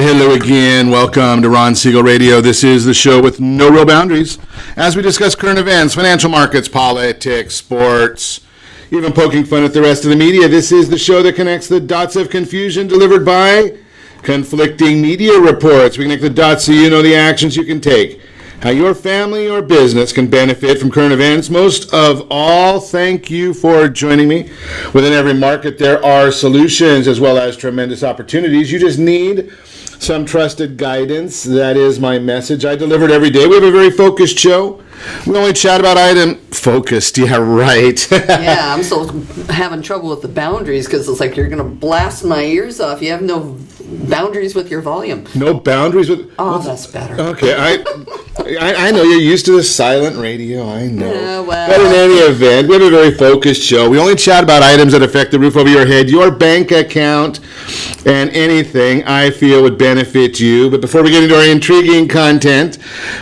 hello again. Welcome to Ron Siegel Radio. This is the show with no real boundaries. As we discuss current events, financial markets, politics, sports, even poking fun at the rest of the media, this is the show that connects the dots of confusion delivered by conflicting media reports. We connect the dots so you know the actions you can take, how your family or business can benefit from current events. Most of all, thank you for joining me. Within every market, there are solutions as well as tremendous opportunities. You just need some trusted guidance. That is my message. I deliver it every day. We have a very focused show. We only chat about focused. Yeah, right. Yeah, I'm still having trouble with the boundaries because it's like you're going to blast my ears off. You have no boundaries with your volume. No boundaries with... That's better. Okay, I know you're used to the silent radio. I know. Yeah, well. But in any event, we have a very focused show. We only chat about items that affect the roof over your head, your bank account, and anything I feel would benefit you. But before we get into our intriguing content,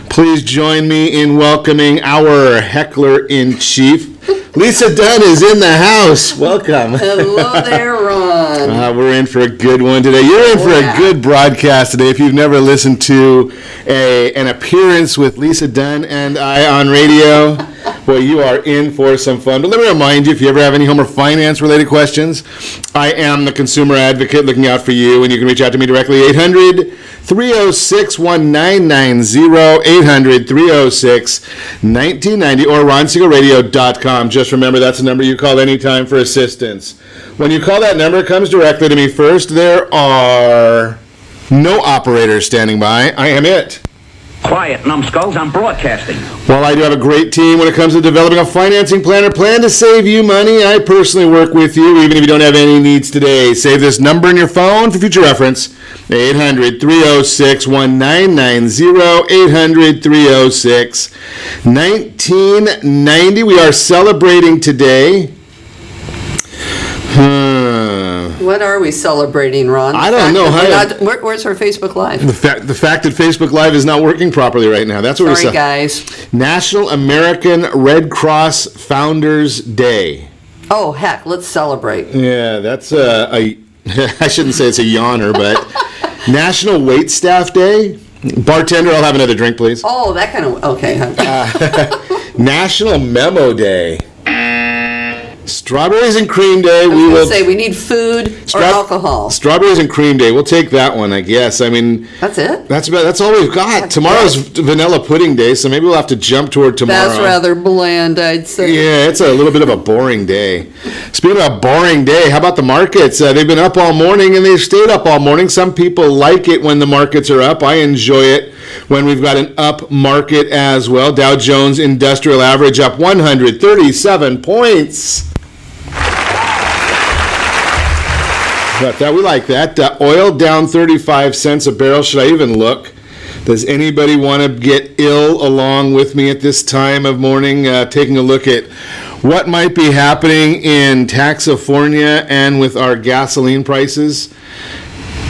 please join me in welcoming our heckler-in-chief. Lisa Dunn is in the house. Welcome. Hello there, Ron. We're in for a good one today. You're in for a good broadcast today. If you've never listened to an appearance with Lisa Dunn and I on radio, well, you are in for some fun. But let me remind you, if you ever have any home or finance-related questions, I am the consumer advocate looking out for you, and you can reach out to me directly, 800-306-1990, 800-306-1990, or ronsiegelradio.com. Just remember, that's the number you call anytime for assistance. When you call that number, it comes directly to me first. There are no operators standing by. I am it. Quiet, numbskulls, I'm broadcasting. Well, I do have a great team when it comes to developing a financing plan or plan to save you money. I personally work with you, even if you don't have any needs today. Save this number in your phone for future reference, 800-306-1990, 800-306-1990. We are celebrating today. What are we celebrating, Ron? I don't know. Where's our Facebook Live? The fact that Facebook Live is not working properly right now. That's what we're Sorry, guys. National American Red Cross Founders Day. Oh, heck, let's celebrate. Yeah, that's I shouldn't say it's a yawner, but National Waitstaff Day. Bartender, I'll have another drink, please. Oh, that kind of... Okay. National Memo Day. Strawberries and Cream Day. We need food or alcohol. Strawberries and Cream Day. We'll take that one, I guess. I mean, that's it. That's all we've got. Tomorrow's Vanilla Pudding Day, so maybe we'll have to jump toward tomorrow. That's rather bland, I'd say. Yeah, it's a little bit of a boring day. Speaking of a boring day, how about the markets? They've been up all morning and they've stayed up all morning. Some people like it when the markets are up. I enjoy it when we've got an up market as well. Dow Jones Industrial Average up 137 points. That we like that. Oil down 35 cents a barrel. Should I even look? Does anybody want to get ill along with me at this time of morning? Taking a look at what might be happening in Taxafornia and with our gasoline prices.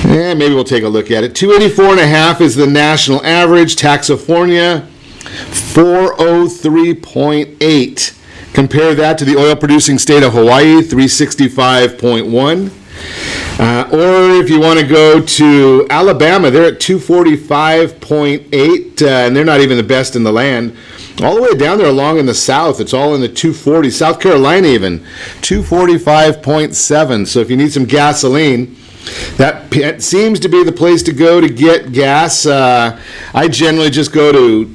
Maybe we'll take a look at it. 284.5 is the national average. Taxafornia 403.8. Compare that to the oil-producing state of Hawaii, 365.1. Or if you want to go to Alabama, they're at 245.8, and they're not even the best in the land. All the way down there along in the south, it's all in the 240s. South Carolina even, 245.7. So if you need some gasoline, that seems to be the place to go to get gas. I generally just go to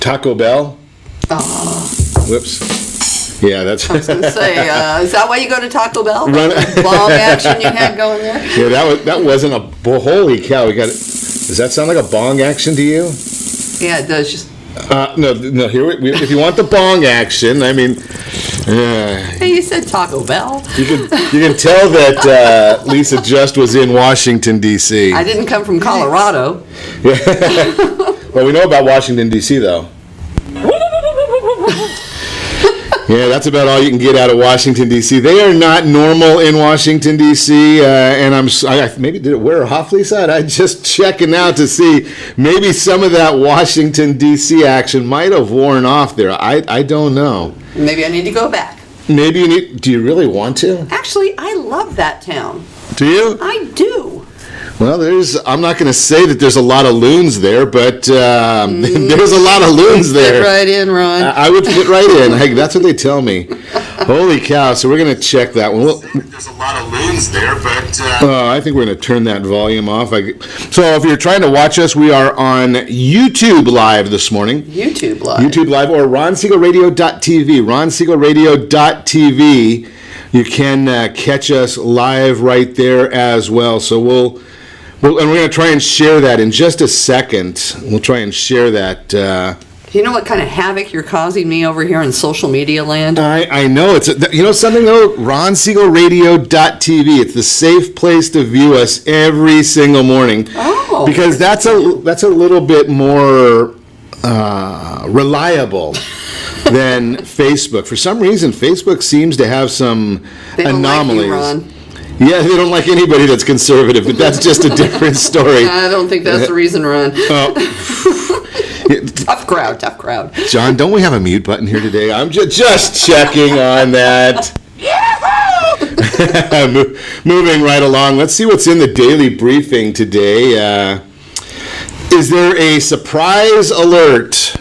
Taco Bell. Whoops. Yeah, that's... I was going to say, is that why you go to Taco Bell? The bomb action you had going there? Yeah, that wasn't a... Holy cow, we got it. Does that sound like a bong action to you? Yeah, it does. Just... No, here, if you want the bong action, I mean... Hey, you said Taco Bell. You can tell that Lisa just was in Washington, D.C. I didn't come from Colorado. Yeah. Well, we know about Washington, D.C., though. Yeah, that's about all you can get out of Washington, D.C. They are not normal in Washington, D.C., and I maybe did it wear off, Lisa? I'm just checking out to see maybe some of that Washington, D.C. action might have worn off there. I don't know. Maybe I need to go back. Maybe you need... Do you really want to? Actually, I love that town. Do you? I do. Well, I'm not going to say that there's a lot of loons there, but there's a lot of loons there. Fit right in, Ron. I would fit right in. That's what they tell me. Holy cow. So we're going to check that one. There's a lot of loons there, but I think we're going to turn that volume off. So if you're trying to watch us, we are on YouTube Live this morning. YouTube Live. YouTube Live or ronsiegelradio.tv. ronsiegelradio.tv. You can catch us live right there as well. So and we're going to try and share that in just a second. We'll try and share that. You know what kind of havoc you're causing me over here in social media land? I know. Something though? ronsiegelradio.tv. It's the safe place to view us every single morning. Oh. Because that's a little bit more reliable than Facebook. For some reason, Facebook seems to have some anomalies. Like you, Ron. Yeah, they don't like anybody that's conservative, but that's just a different story. I don't think that's the reason, Ron. Tough crowd. John, don't we have a mute button here today? I'm just checking on that. Moving right along. Let's see what's in the daily briefing today. Is there a surprise alert?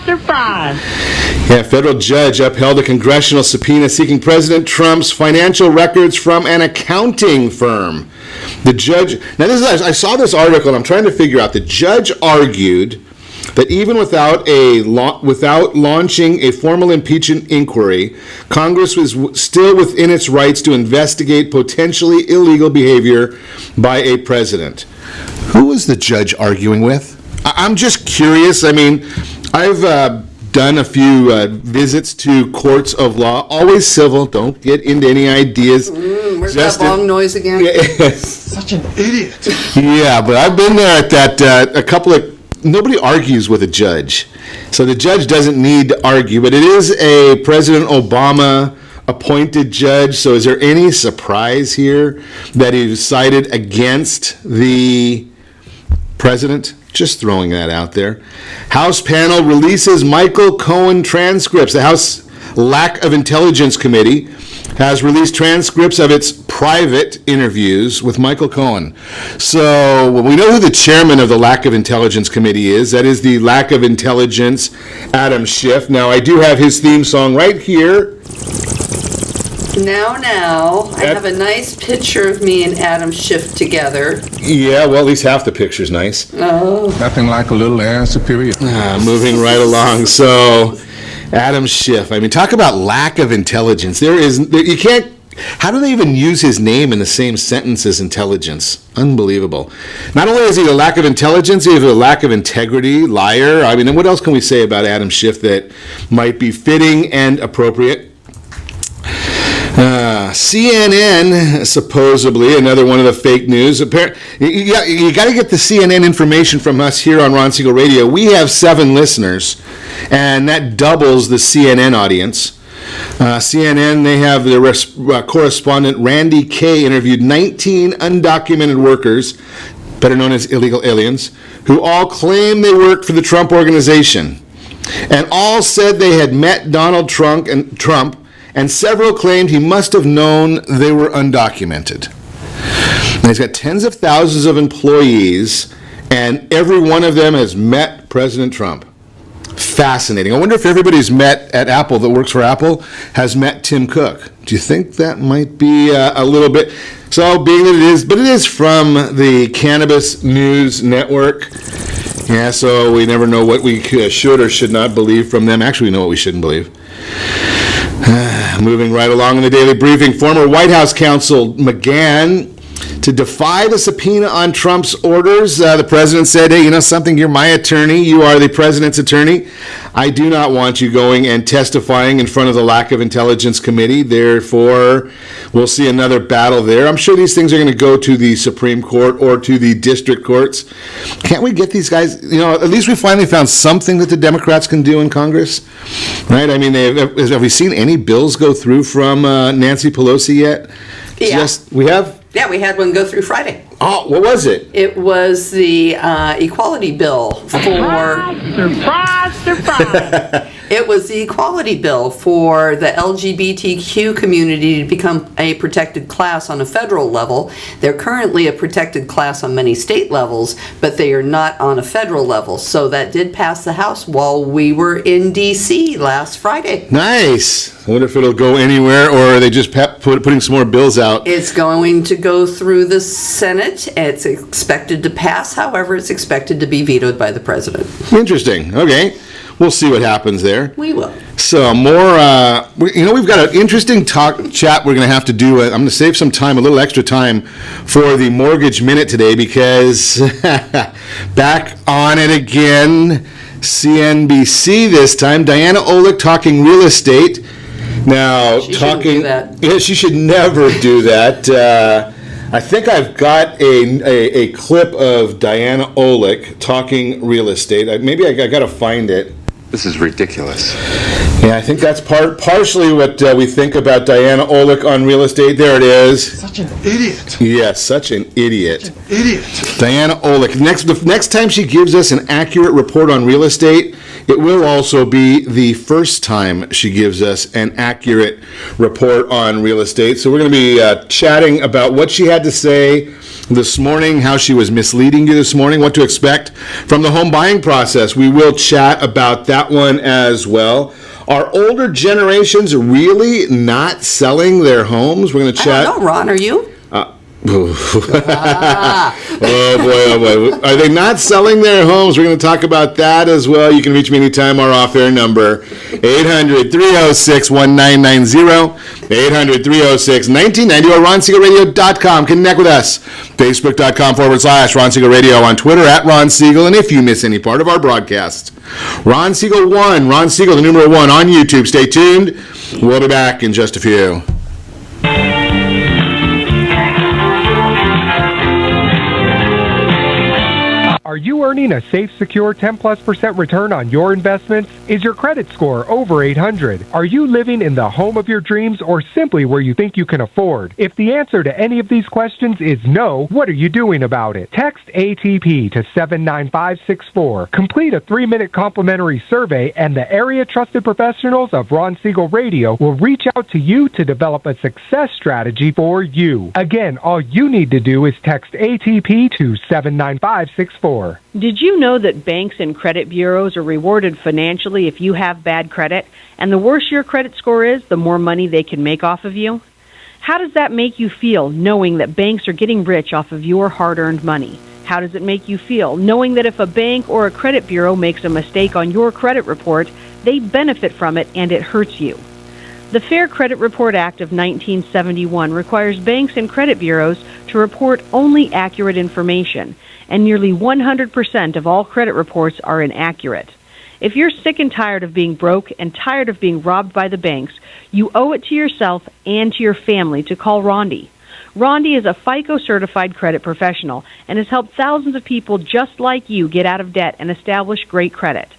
Surprise. Yeah, federal judge upheld a congressional subpoena seeking President Trump's financial records from an accounting firm. The judge, now I saw this article and I'm trying to figure out, the judge argued that even without launching a formal impeachment inquiry, Congress was still within its rights to investigate potentially illegal behavior by a president. Who was the judge arguing with? I'm just curious. I mean, I've done a few visits to courts of law, always civil, don't get into any ideas. Where's that bong noise again? Such an idiot. Yeah, but I've been there at that, nobody argues with a judge. So the judge doesn't need to argue, but it is a President Obama appointed judge. So is there any surprise here that he decided against the president? Just throwing that out there. House panel releases Michael Cohen transcripts. The House Lack of Intelligence Committee has released transcripts of its private interviews with Michael Cohen. So we know who the chairman of the Lack of Intelligence Committee is. That is the Lack of Intelligence, Adam Schiff. Now, I do have his theme song right here. Now, I have a nice picture of me and Adam Schiff together. Yeah, well, at least half the picture's nice. Oh. Nothing like a little air superior. Moving right along. So, Adam Schiff. I mean, talk about lack of intelligence. You can't. How do they even use his name in the same sentence as intelligence? Unbelievable. Not only is he a lack of intelligence, he has a lack of integrity, liar. I mean, what else can we say about Adam Schiff that might be fitting and appropriate? CNN, supposedly, another one of the fake news. You got to get the CNN information from us here on Ron Siegel Radio. We have 7 listeners, and that doubles the CNN audience. CNN, they have their correspondent Randy Kay interviewed 19 undocumented workers, better known as illegal aliens, who all claim they worked for the Trump organization, and all said they had met Donald Trump, and several claimed he must have known they were undocumented. Now, he's got tens of thousands of employees, and every one of them has met President Trump. Fascinating. I wonder if everybody who's met at Apple that works for Apple has met Tim Cook. Do you think that might be a little bit? So, being that it is from the Cannabis News Network. Yeah, so we never know what we should or should not believe from them. Actually, we know what we shouldn't believe. Moving right along in the daily briefing, former White House counsel McGahn to defy the subpoena on Trump's orders. The president said, hey, you know something, you're my attorney, you are the president's attorney. I do not want you going and testifying in front of the Lack of Intelligence Committee. Therefore, we'll see another battle there. I'm sure these things are going to go to the Supreme Court or to the district courts. Can't we get these guys, at least we finally found something that the Democrats can do in Congress, right? I mean, have we seen any bills go through from Nancy Pelosi yet? Yeah. We have? Yeah, we had one go through Friday. Oh, what was it? It was the equality bill for... Surprise. It was the equality bill for the LGBTQ community to become a protected class on a federal level. They're currently a protected class on many state levels, but they are not on a federal level. So that did pass the House while we were in D.C. last Friday. Nice. I wonder if it'll go anywhere, or are they just putting some more bills out? It's going to go through the Senate. It's expected to pass. However, it's expected to be vetoed by the president. Interesting. Okay. We'll see what happens there. We will. So more, we've got an interesting chat we're going to have to do. I'm going to save some time, a little extra time for the Mortgage Minute today because back on it again, CNBC this time. Diana Olick talking real estate. Now, She shouldn't do that. Yeah, she should never do that. I think I've got a clip of Diana Olick talking real estate. Maybe I got to find it. This is ridiculous. Yeah, I think that's partially what we think about Diana Olick on real estate. There it is. Such an idiot. Yes, such an idiot. Idiot. Diana Olick. The next time she gives us an accurate report on real estate, it will also be the first time she gives us an accurate report on real estate. So we're going to be chatting about what she had to say this morning, how she was misleading you this morning, what to expect from the home buying process. We will chat about that one as well. Are older generations really not selling their homes? We're going to chat. I don't know, Ron, are you? Oh boy. Are they not selling their homes? We're going to talk about that as well. You can reach me anytime. Our off-air number, 800-306-1990, 800-306-1990, or RonSiegelRadio.com. Connect with us. Facebook.com/Ron Siegel Radio, on Twitter @Ron Siegel, and if you miss any part of our broadcast, Ron Siegel 1, Ron Siegel, the numeral 1 on YouTube. Stay tuned. We'll be back in just a few. Are you earning a safe, secure 10+% return on your investments? Is your credit score over 800? Are you living in the home of your dreams or simply where you think you can afford? If the answer to any of these questions is no, what are you doing about it? Text ATP to 79564. Complete a 3-minute complimentary survey and the area trusted professionals of Ron Siegel Radio will reach out to you to develop a success strategy for you. Again, all you need to do is text ATP to 79564. Did you know that banks and credit bureaus are rewarded financially if you have bad credit? And the worse your credit score is, the more money they can make off of you? How does that make you feel, knowing that banks are getting rich off of your hard-earned money? How does it make you feel, knowing that if a bank or a credit bureau makes a mistake on your credit report, they benefit from it and it hurts you? The Fair Credit Report Act of 1971 requires banks and credit bureaus to report only accurate information, and nearly 100% of all credit reports are inaccurate. If you're sick and tired of being broke and tired of being robbed by the banks, you owe it to yourself and to your family to call Rondi. Rondi is a FICO-certified credit professional and has helped thousands of people just like you get out of debt and establish great credit.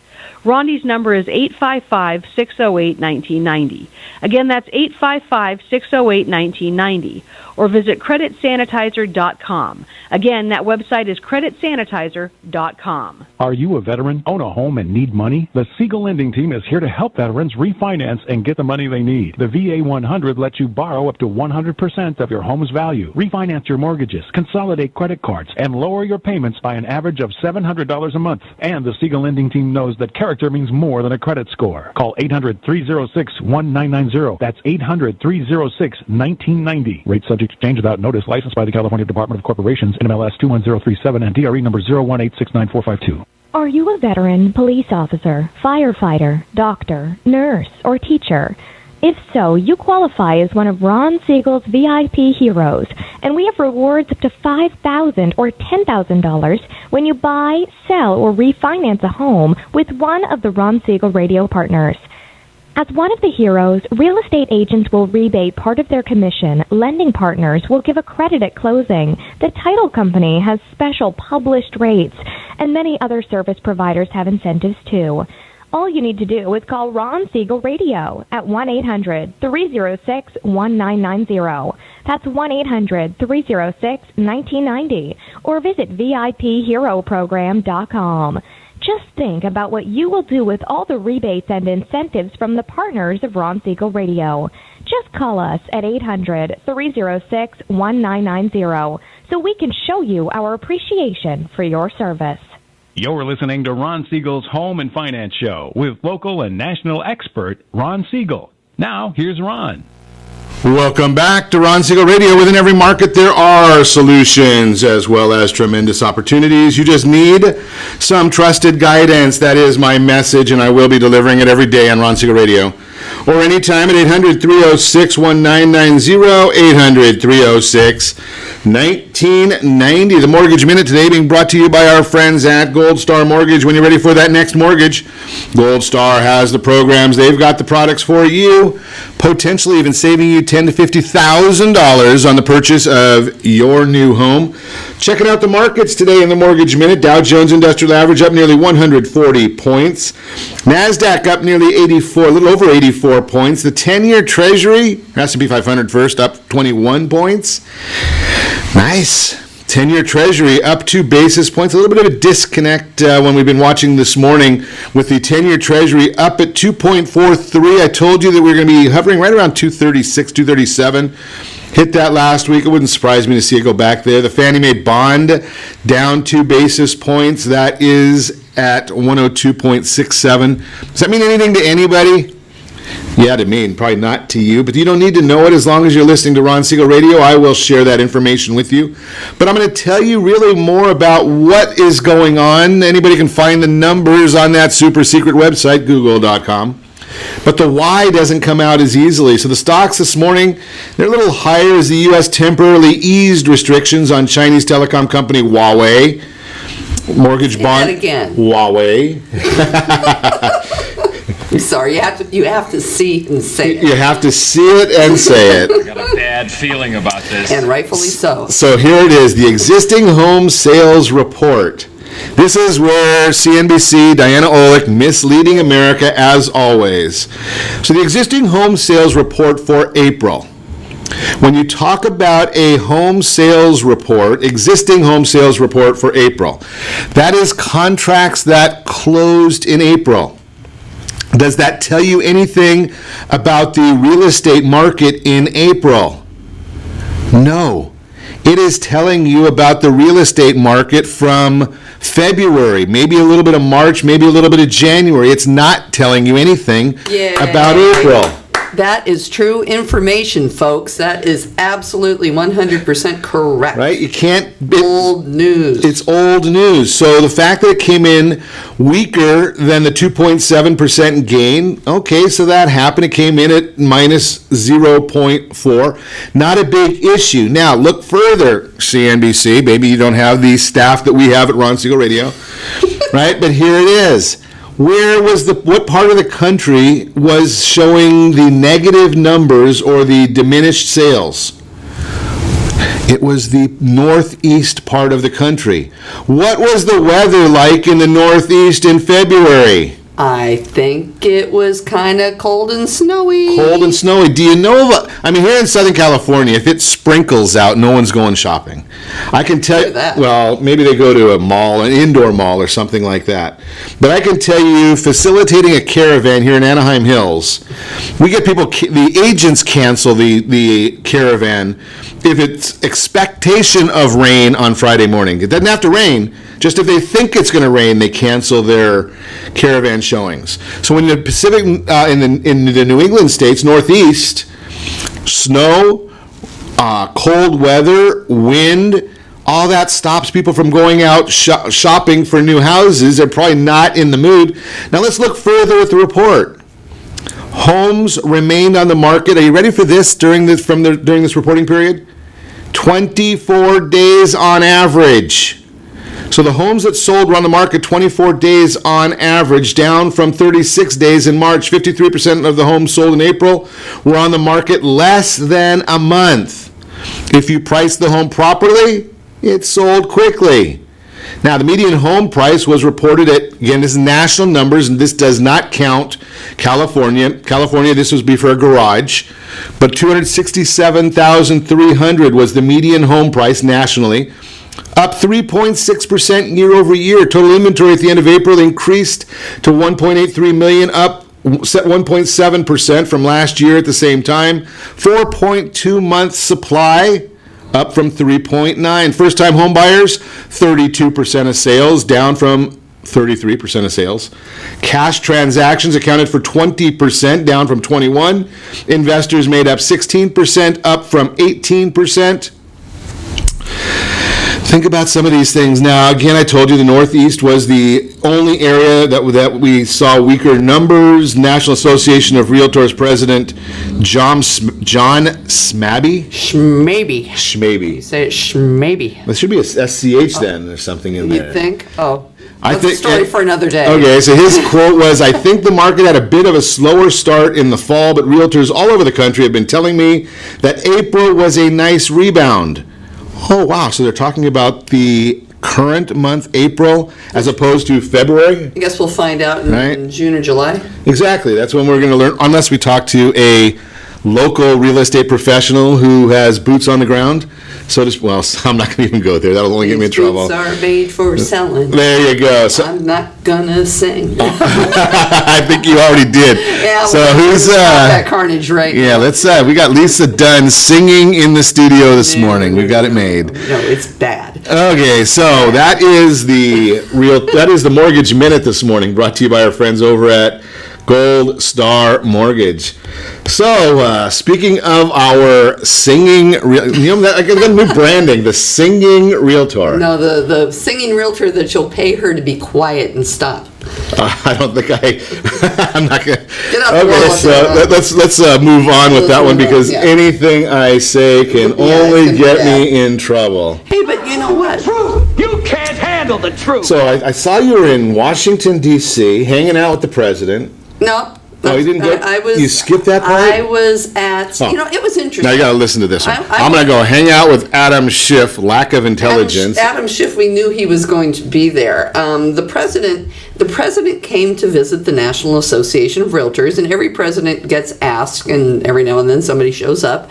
Rondi's number is 855-608-1990. Again, that's 855-608-1990. Or visit creditsanitizer.com. Again, that website is creditsanitizer.com. Are you a veteran, own a home, and need money? The Siegel Lending Team is here to help veterans refinance and get the money they need. The VA 100 lets you borrow up to 100% of your home's value, refinance your mortgages, consolidate credit cards, and lower your payments by an average of $700 a month. And the Siegel Lending Team knows that character means more than a credit score. Call 800-306-1990. That's 800-306-1990. Rate subject to change without notice. Licensed by the California Department of Corporations, NMLS 21037, and DRE number 018694552. Are you a veteran, police officer, firefighter, doctor, nurse, or teacher? If so, you qualify as one of Ron Siegel's VIP heroes, and we have rewards up to $5,000 or $10,000 when you buy, sell, or refinance a home with one of the Ron Siegel radio partners. As one of the heroes, real estate agents will rebate part of their commission. Lending partners will give a credit at closing. The title company has special published rates, and many other service providers have incentives too. All you need to do is call Ron Siegel Radio at 1-800-306-1990. That's 1-800-306-1990. Or visit VIPHeroProgram.com. Just think about what you will do with all the rebates and incentives from the partners of Ron Siegel Radio. Just call us at 800-306-1990 so we can show you our appreciation for your service. You're listening to Ron Siegel's Home and Finance Show with local and national expert Ron Siegel. Now, here's Ron. Welcome back to Ron Siegel Radio. Within every market, there are solutions as well as tremendous opportunities. You just need some trusted guidance. That is my message, and I will be delivering it every day on Ron Siegel Radio. Or anytime at 800-306-1990, 800-306-1990. The Mortgage Minute today being brought to you by our friends at Gold Star Mortgage. When you're ready for that next mortgage, Gold Star has the programs. They've got the products for you, potentially even saving you $10,000 to $50,000 on the purchase of your new home. Checking out the markets today in the Mortgage Minute. Dow Jones Industrial Average up nearly 140 points. NASDAQ up nearly 84, a little over 84 points. The 10-year Treasury, S&P 500 first, up 21 points. Nice. 10-year Treasury up 2 basis points. A little bit of a disconnect when we've been watching this morning with the 10-year Treasury up at 2.43. I told you that we were going to be hovering right around 236, 237. Hit that last week. It wouldn't surprise me to see it go back there. The Fannie Mae bond down 2 basis points. That is at 102.67. Does that mean anything to anybody? Yeah, to me, and probably not to you, but you don't need to know it as long as you're listening to Ron Siegel Radio. I will share that information with you. But I'm going to tell you really more about what is going on. Anybody can find the numbers on that super secret website, google.com. But the why doesn't come out as easily. So the stocks this morning, they're a little higher as the U.S. temporarily eased restrictions on Chinese telecom company Huawei. Mortgage bond. Say that again. Huawei. I'm sorry, you have to see and say it. You have to see it and say it. I got a bad feeling about this. And rightfully so. So here it is, the existing home sales report. This is where CNBC, Diana Olick, misleading America as always. So the existing home sales report for April. When you talk about a home sales report, existing home sales report for April, that is contracts that closed in April. Does that tell you anything about the real estate market in April? No. It is telling you about the real estate market from February, maybe a little bit of March, maybe a little bit of January. It's not telling you anything about April. That is true information, folks. That is absolutely 100% correct. Right? You can't... Old news. It's old news. So the fact that it came in weaker than the 2.7% gain, okay, so that happened. It came in at minus 0.4. Not a big issue. Now, look further, CNBC. Maybe you don't have the staff that we have at Ron Siegel Radio, right? But here it is. What part of the country was showing the negative numbers or the diminished sales? It was the northeast part of the country. What was the weather like in the northeast in February? I think it was kind of cold and snowy. Cold and snowy. Do you know here in Southern California, if it sprinkles out, no one's going shopping. I can tell you that. Well, maybe they go to a mall, an indoor mall or something like that. But I can tell you, facilitating a caravan here in Anaheim Hills, we get people, the agents cancel the caravan if it's expectation of rain on Friday morning. It doesn't have to rain. Just if they think it's going to rain, they cancel their caravan showings. So in the Pacific, in the New England states, Northeast, snow, cold weather, wind, all that stops people from going out shopping for new houses. They're probably not in the mood. Now let's look further at the report. Homes remained on the market. Are you ready for this during this reporting period? 24 days on average. So the homes that sold were on the market 24 days on average, down from 36 days in March. 53% of the homes sold in April were on the market less than a month. If you price the home properly, it sold quickly. Now, the median home price was reported at, again, this is national numbers, and this does not count California. California, this would be for a garage, but $267,300 was the median home price nationally. up 3.6% year over year. Total inventory at the end of April increased to 1.83 million, up 1.7% from last year at the same time. 4.2 months supply, up from 3.9. First-time home buyers, 32% of sales, down from 33% of sales. Cash transactions accounted for 20%, down from 21%. Investors made up 16%, up from 18%. Think about some of these things. Now, again, I told you the Northeast was the only area that we saw weaker numbers. National Association of Realtors President John Smabby? Schmaby. You say it Schmaby. There should be a SCH then or something in there. You think? Oh. I That's a story for another day. Okay, so his quote was, I think the market had a bit of a slower start in the fall, but realtors all over the country have been telling me that April was a nice rebound. Oh, wow. So they're talking about the current month, April, as opposed to February? I guess we'll find out in June or July. Exactly. That's when we're going to learn, unless we talk to a local real estate professional who has boots on the ground. So well, I'm not going to even go there. That'll only get me in trouble. Boots are made for selling. There you go. So, I'm not going to sing. I think you already did. Yeah, so who's that carnage right yeah, now. let's we got Lisa Dunn singing in the studio this morning. We've got it made. No, it's bad. Okay, so that is the Mortgage Minute this morning, brought to you by our friends over at Gold Star Mortgage. So, speaking of our singing, I got a new branding, the singing realtor. No, the singing realtor that you'll pay her to be quiet and stop. I don't think I'm not gonna. Get out let's move on with that one because anything I say can only get me in trouble. Hey, but you know what? You can't handle the truth. So I saw you were in Washington D.C. hanging out with the president. No. Oh, you didn't go? You skipped that part? I was at, it was interesting. Now you got to listen to this one. I'm going to go hang out with Adam Schiff, lack of intelligence. Adam Schiff, we knew he was going to be there. The president came to visit the National Association of Realtors, and every president gets asked, and every now and then somebody shows up.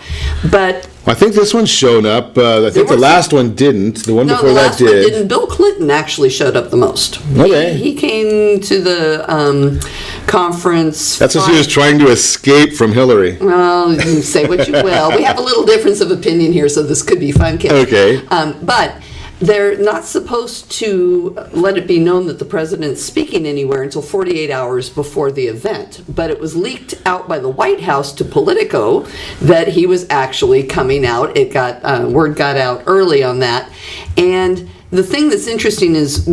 But I think this one showed up. I think the last one didn't. The one before that did. No, the last one didn't. Bill Clinton actually showed up the most. Okay. He came to the conference. That's because he was trying to escape from Hillary. Well, you can say what you will. We have a little difference of opinion here, so this could be fun, Kim. Okay. But they're not supposed to let it be known that the president's speaking anywhere until 48 hours before the event. But it was leaked out by the White House to Politico that he was actually coming out. It got word got out early on that. And the thing that's interesting is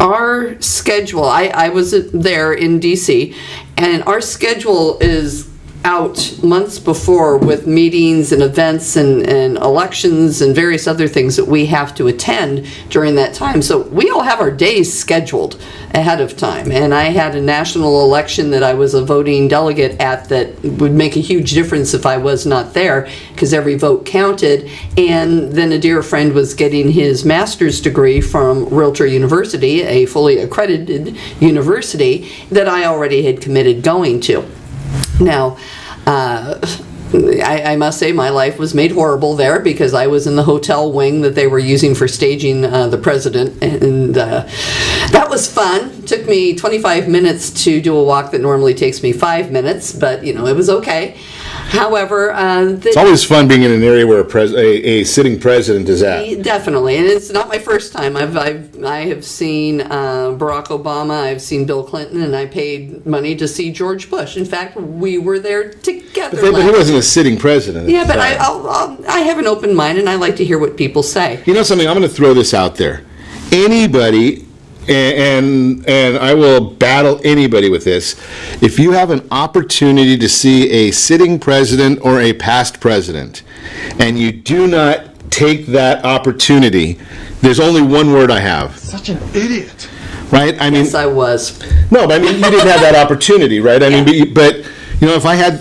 our schedule. I was there in D.C., and our schedule is out months before with meetings and events and elections and various other things that we have to attend during that time. So we all have our days scheduled ahead of time. And I had a national election that I was a voting delegate at that would make a huge difference if I was not there, because every vote counted. And then a dear friend was getting his master's degree from Realtor University, a fully accredited university that I already had committed going to. Now, I must say my life was made horrible there because I was in the hotel wing that they were using for staging the president, and that was fun. Took me 25 minutes to do a walk that normally takes me 5 minutes, but it was okay. However, it's always fun being in an area where a sitting president is at. Definitely, and it's not my first time. I have seen Barack Obama, I've seen Bill Clinton, and I paid money to see George Bush. In fact, we were there together. But he wasn't a sitting president. Yeah, but I have an open mind, and I like to hear what people say. You know something? I'm going to throw this out there. Anybody. And I will battle anybody with this. If you have an opportunity to see a sitting president or a past president, and you do not take that opportunity, there's only one word I have. Such an idiot. Right? I mean, yes, I was. No, but I mean, you didn't have that opportunity, right? I mean, but if I had,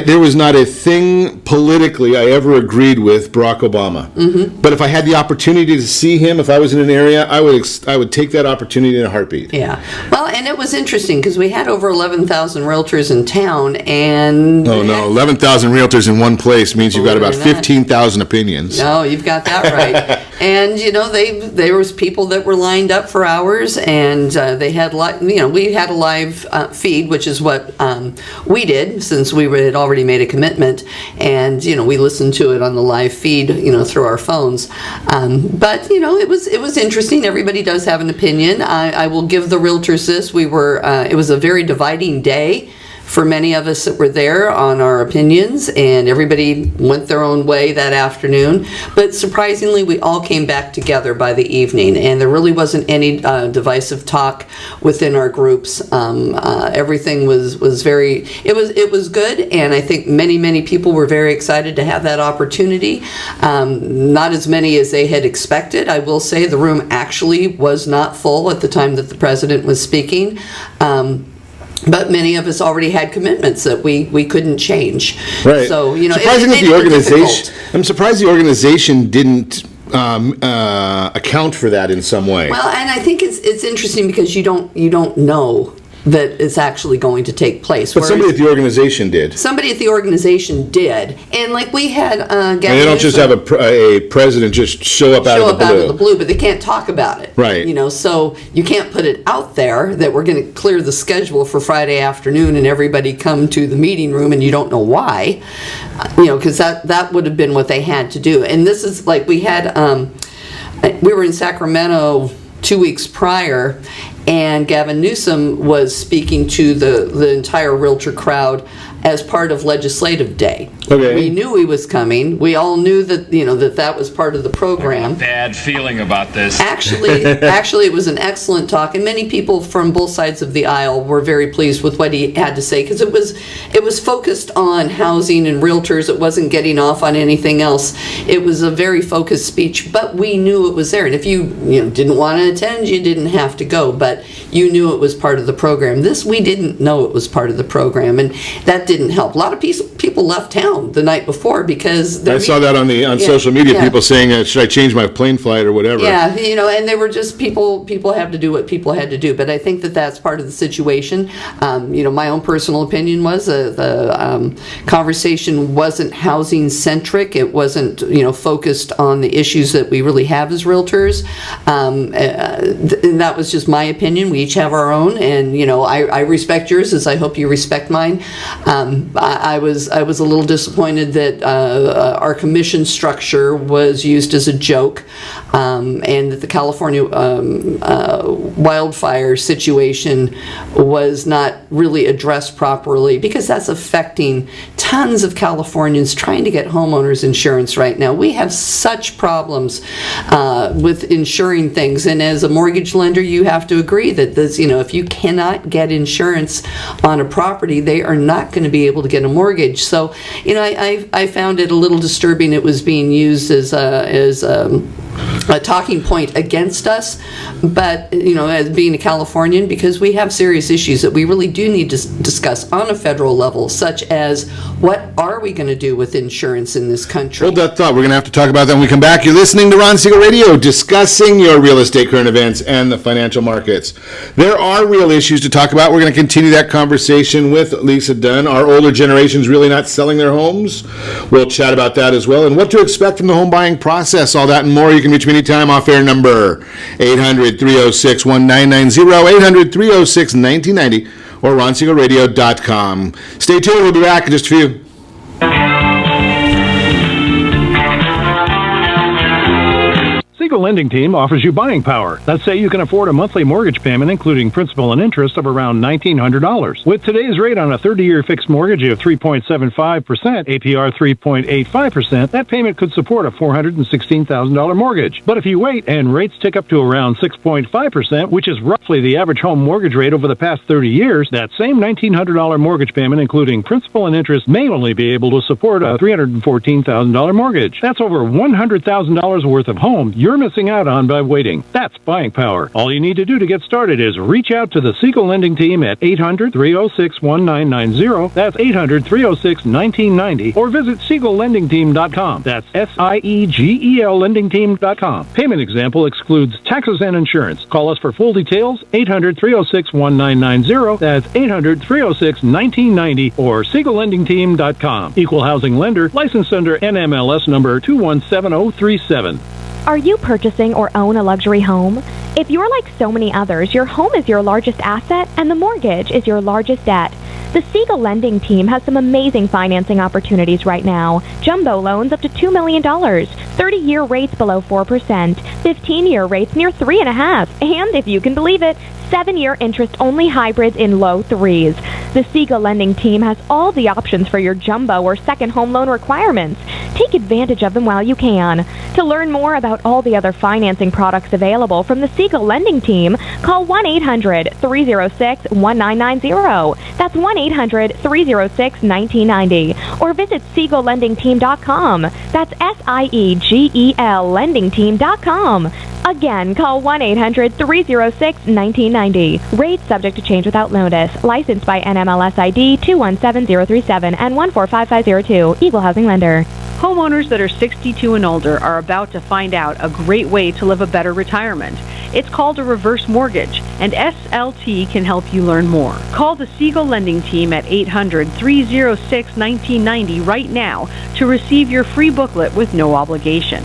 there was not a thing politically I ever agreed with Barack Obama. Mm-hmm. But if I had the opportunity to see him, if I was in an area, I would take that opportunity in a heartbeat. Yeah. Well, and it was interesting because we had over 11,000 realtors in town, and 11,000 realtors in one place means you've got about 15,000 opinions. No, you've got that right. And, there was people that were lined up for hours, and they had, we had a live feed, which is what we did since we had already made a commitment. And, we listened to it on the live feed, through our phones. But, it was interesting. Everybody does have an opinion. I will give the realtors this. It was a very dividing day for many of us that were there on our opinions, and everybody went their own way that afternoon. But surprisingly, we all came back together by the evening, and there really wasn't any divisive talk within our groups. Everything was very, it was good, and I think many people were very excited to have that opportunity. Not as many as they had expected. I will say the room actually was not full at the time that the president was speaking. But many of us already had commitments that we couldn't change. Right. So, I'm surprised the organization didn't account for that in some way. Well, and I think it's interesting because you don't know that it's actually going to take place. But somebody at the organization did. Somebody at the organization did. And like we had and they don't just have a president just show up out of the blue. But they can't talk about it. Right. So you can't put it out there that we're going to clear the schedule for Friday afternoon and everybody come to the meeting room and you don't know why. Because that would have been what they had to do. And this is like we were in Sacramento 2 weeks prior, and Gavin Newsom was speaking to the entire realtor crowd as part of Legislative Day. Okay. We knew he was coming. We all knew that that was part of the program. I have a bad feeling about this. Actually, it was an excellent talk, and many people from both sides of the aisle were very pleased with what he had to say because it was focused on housing and realtors. It wasn't getting off on anything else. It was a very focused speech, but we knew it was there. And if you didn't want to attend, you didn't have to go, but you knew it was part of the program. This we didn't know it was part of the program, and that didn't help. A lot of people left town the night before because I saw that on social media. People saying, "Should I change my plane flight or whatever?" Yeah, and they were just people have to do what people had to do. But I think that's part of the situation. My own personal opinion was the conversation wasn't housing centric. It wasn't focused on the issues that we really have as realtors. And that was just my opinion. We each have our own, and I respect yours as I hope you respect mine. I was a little disappointed that our commission structure was used as a joke, and that the California wildfire situation was not really addressed properly, because that's affecting tons of Californians trying to get homeowners insurance right now. We have such problems with insuring things, and as a mortgage lender, you have to agree that this, if you cannot get insurance on a property, they are not going to be able to get a mortgage. So, I found it a little disturbing. It was being used as a talking point against us, but as being a Californian, because we have serious issues that we really do need to discuss on a federal level, such as what are we going to do with insurance in this country? Hold that thought. We're going to have to talk about that when we come back. You're listening to Ron Siegel Radio, discussing your real estate current events and the financial markets. There are real issues to talk about. We're going to continue that conversation with Lisa Dunn. Are older generations really not selling their homes? We'll chat about that as well, and what to expect from the home buying process, all that and more. You can reach me anytime. Off-air number 800-306-1990, 800-306-1990, or ronsiegelradio.com. Stay tuned. We'll be back in just a few. Siegel Lending Team offers you buying power. Let's say you can afford a monthly mortgage payment, including principal and interest, of around $1,900. With today's rate on a 30-year fixed mortgage of 3.75%, APR 3.85%, that payment could support a $416,000 mortgage. But if you wait and rates tick up to around 6.5%, which is roughly the average home mortgage rate over the past 30 years, that same $1,900 mortgage payment, including principal and interest, may only be able to support a $314,000 mortgage. That's over $100,000 worth of home you're missing out on by waiting. That's buying power. All you need to do to get started is reach out to the Siegel Lending Team at 800-306-1990. That's 800-306-1990. Or visit SiegelLendingTeam.com. That's SIEGEL LendingTeam.com. Payment example excludes taxes and insurance. Call us for full details. 800-306-1990. That's 800-306-1990 or SiegelLendingTeam.com. Equal housing lender. Licensed under NMLS number 217037. Are you purchasing or own a luxury home? If you're like so many others, your home is your largest asset and the mortgage is your largest debt. The Siegel lending team has some amazing financing opportunities right now. Jumbo loans up to $2 million, 30-year rates below 4%, 15-year rates near 3.5%, and if you can believe it, 7-year interest-only hybrids in low 3s. The Siegel lending team has all the options for your jumbo or second home loan requirements. Take advantage of them while you can. To learn more about all the other financing products available from the Siegel lending team, call 1-800-306-1990. That's 1-800-306-1990. Or visit SiegelLendingTeam.com. That's SIEGEL LendingTeam.com. Again, call 1-800-306-1990. Rates subject to change without notice. Licensed by NMLS ID 217037 and 145502. Equal housing lender. Homeowners that are 62 and older are about to find out a great way to live a better retirement. It's called a reverse mortgage, and SLT can help you learn more. Call the Siegel Lending Team at 800-306-1990 right now to receive your free booklet with no obligation.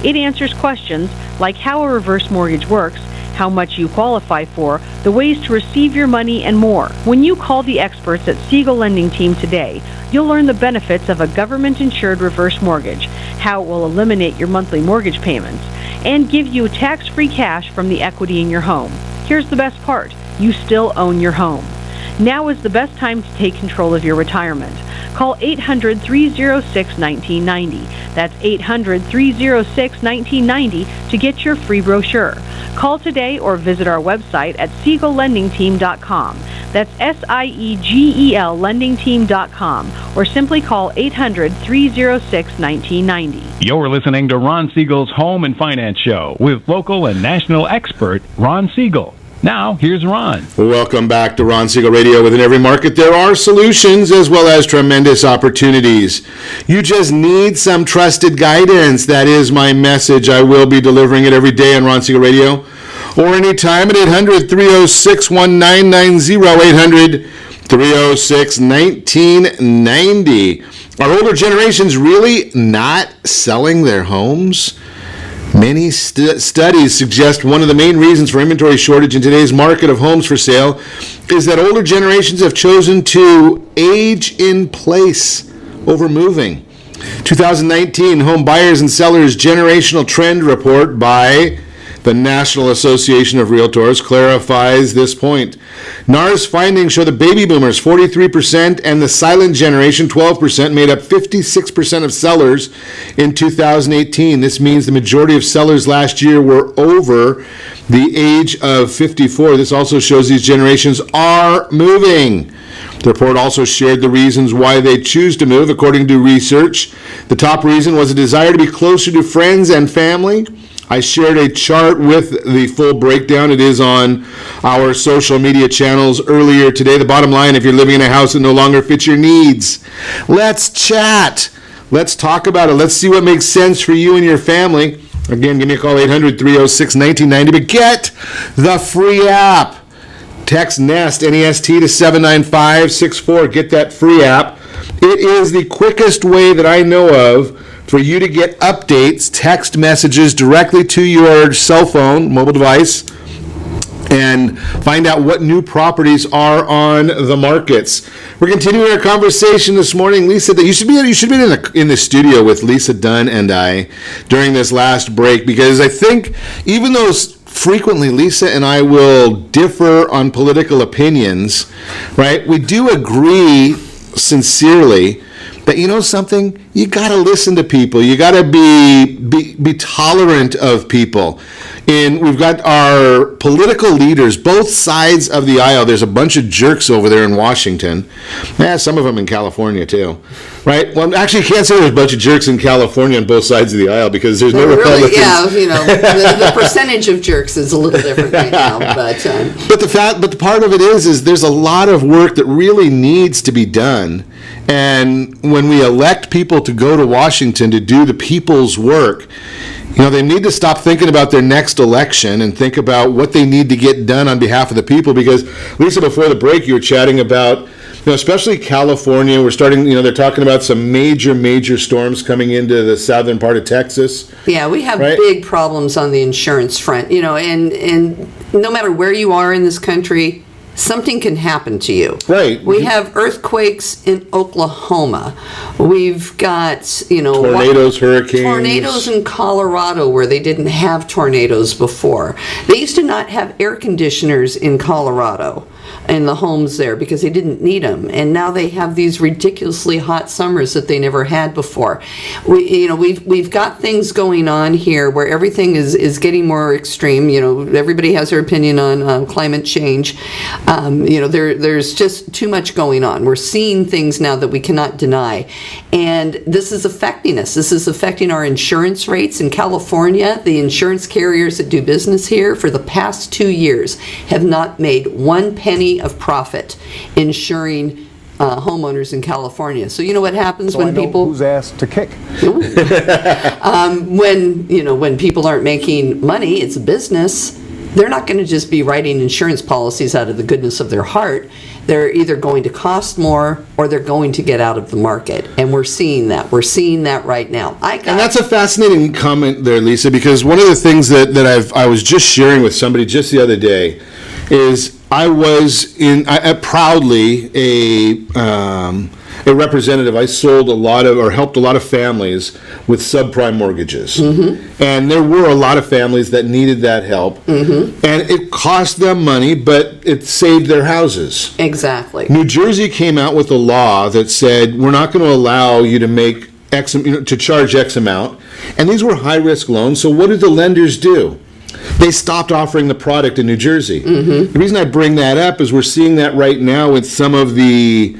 It answers questions like how a reverse mortgage works, how much you qualify for, the ways to receive your money, and more. When you call the experts at Siegel Lending Team today, you'll learn the benefits of a government-insured reverse mortgage, how it will eliminate your monthly mortgage payments, and give you tax-free cash from the equity in your home. Here's the best part. You still own your home. Now is the best time to take control of your retirement. Call 800-306-1990. That's 800-306-1990 to get your free brochure. Call today or visit our website at SiegelLendingTeam.com. That's SIEGEL LendingTeam.com, or simply call 800-306-1990. You're listening to Ron Siegel's Home and Finance Show with local and national expert Ron Siegel. Now, here's Ron. Welcome back to Ron Siegel Radio. Within every market, there are solutions as well as tremendous opportunities. You just need some trusted guidance. That is my message. I will be delivering it every day on Ron Siegel Radio or anytime at 800-306-1990, 800-306-1990. Are older generations really not selling their homes? Many studies suggest one of the main reasons for inventory shortage in today's market of homes for sale is that older generations have chosen to age in place over moving. 2019 Home Buyers and Sellers Generational Trend Report by the National Association of Realtors clarifies this point. NAR's findings show the baby boomers, 43%, and the silent generation, 12%, made up 56% of sellers in 2018. This means the majority of sellers last year were over the age of 54. This also shows these generations are moving. The report also shared the reasons why they choose to move. According to research, the top reason was a desire to be closer to friends and family. I shared a chart with the full breakdown. It is on our social media channels earlier today. The bottom line, if you're living in a house that no longer fits your needs, let's chat. Let's talk about it. Let's see what makes sense for you and your family. Again, give me a call, 800-306-1990. But get the free app. Text NEST, N-E-S-T, to 79564. Get that free app. It is the quickest way that I know of for you to get updates, text messages directly to your cell phone, mobile device, and find out what new properties are on the markets. We're continuing our conversation this morning. Lisa, you should be in the studio with Lisa Dunn and I during this last break, because I think even though frequently Lisa and I will differ on political opinions, right? We do agree sincerely. But you know something? You got to listen to people. You got to be tolerant of people. And we've got our political leaders, both sides of the aisle. There's a bunch of jerks over there in Washington. Some of them in California too, right? Well, actually, you can't say there's a bunch of jerks in California on both sides of the aisle because there's no Republicans. Yeah, the percentage of jerks is a little different right now. But the part of it is there's a lot of work that really needs to be done. And when we elect people to go to Washington to do the people's work, they need to stop thinking about their next election and think about what they need to get done on behalf of the people. Because, Lisa, before the break, you were chatting about especially California, we're starting, they're talking about some major storms coming into the southern part of Texas. Yeah, we have Right. big problems on the insurance front, and no matter where you are in this country, something can happen to you. Right. We have earthquakes in Oklahoma. We've got, Tornadoes, hurricanes. tornadoes in Colorado where they didn't have tornadoes before. They used to not have air conditioners in Colorado in the homes there because they didn't need them, and now they have these ridiculously hot summers that they never had before. We've got things going on here where everything is getting more extreme. Everybody has their opinion on climate change. There's just too much going on. We're seeing things now that we cannot deny, and this is affecting us. This is affecting our insurance rates in California. The insurance carriers that do business here for the past 2 years have not made 1 penny of profit insuring homeowners in California. So you know what happens when people whose ass to kick. When people aren't making money, it's a business. They're not going to just be writing insurance policies out of the goodness of their heart. They're either going to cost more or they're going to get out of the market. And we're seeing that. We're seeing that right now. And that's a fascinating comment there, Lisa, because one of the things that I was just sharing with somebody just the other day is I was proudly a representative. I sold helped a lot of families with subprime mortgages. Mm-hmm. And there were a lot of families that needed that help. Mm-hmm. And it cost them money, but it saved their houses. Exactly. New Jersey came out with a law that said, we're not going to allow you to make to charge X amount. And these were high-risk loans, so what did the lenders do? They stopped offering the product in New Jersey. Mm-hmm. The reason I bring that up is we're seeing that right now with some of the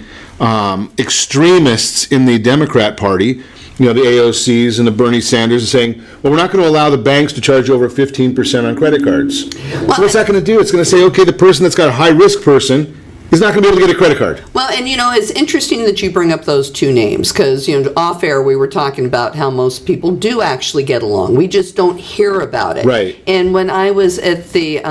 extremists in the Democrat Party, the AOCs and the Bernie Sanders, saying, well, we're not going to allow the banks to charge over 15% on credit cards. Well, so what's that going to do? It's going to say, okay, the person that's got a high-risk person is not going to be able to get a credit card. Well, and it's interesting that you bring up those two names because, off air we were talking about how most people do actually get along. We just don't hear about it. Right. And when I was at the